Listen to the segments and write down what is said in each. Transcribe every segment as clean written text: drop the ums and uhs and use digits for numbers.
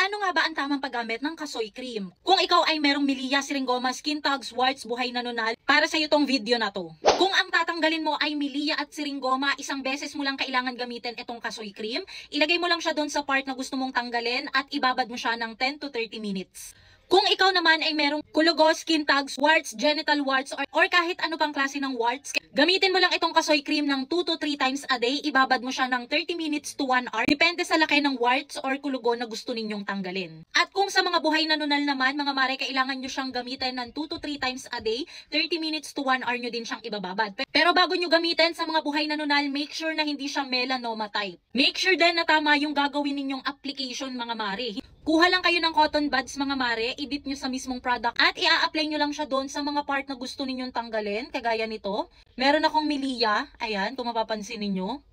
Paano nga ba ang tamang paggamit ng kasoy cream? Kung ikaw ay merong milia, syringoma, skin tags, warts, buhay na nunal, para sa iyo tong video na to. Kung ang tatanggalin mo ay milia at syringoma, isang beses mo lang kailangan gamitin itong kasoy cream. Ilagay mo lang siya doon sa part na gusto mong tanggalin at ibabad mo siya ng 10 to 30 minutes. Kung ikaw naman ay merong kulugo, skin tags, warts, genital warts, or kahit ano pang klase ng warts, gamitin mo lang itong kasoy cream ng 2 to 3 times a day, ibabad mo siya ng 30 minutes to 1 hour, depende sa laki ng warts or kulugo na gusto ninyong tanggalin. At kung sa mga buhay na nunal naman, mga mare, kailangan nyo siyang gamitin ng 2 to 3 times a day, 30 minutes to 1 hour nyo din siyang ibababad. Pero bago nyo gamitin sa mga buhay na nunal, make sure na hindi siya melanoma type. Make sure din na tama yung gagawin ninyong application, mga mare. Kuha lang kayo ng cotton buds, mga mare, i-dip nyo sa mismong product at i-a-apply nyo lang siya doon sa mga part na gusto ninyong tanggalin, kagaya nito. Meron akong milia, ayan, kung mapapansin ninyo.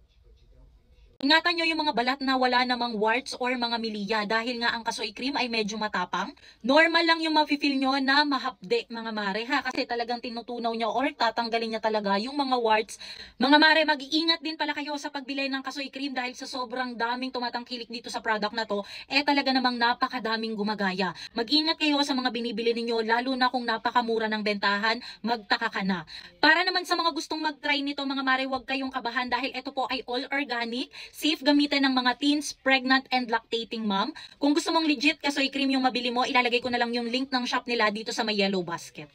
Ingatan nyo yung mga balat na wala namang warts or mga milia dahil nga ang kasoy cream ay medyo matapang. Normal lang yung mafe-feel nyo na mahapde, mga mare, ha, kasi talagang tinutunaw niya or tatanggalin niya talaga yung mga warts. Mga mare, mag-iingat din pala kayo sa pagbili ng kasoy cream dahil sa sobrang daming tumatangkilik dito sa product na to, talaga namang napakadaming gumagaya. Mag-ingat kayo sa mga binibili ninyo, lalo na kung napakamura ng bentahan, magtaka ka na. Para naman sa mga gustong mag-try nito, mga mare, huwag kayong kabahan dahil ito po ay all organic, safe gamitin ng mga teens, pregnant, and lactating mom. Kung gusto mong legit kasoy cream yung mabili mo, ilalagay ko na lang yung link ng shop nila dito sa may yellow basket.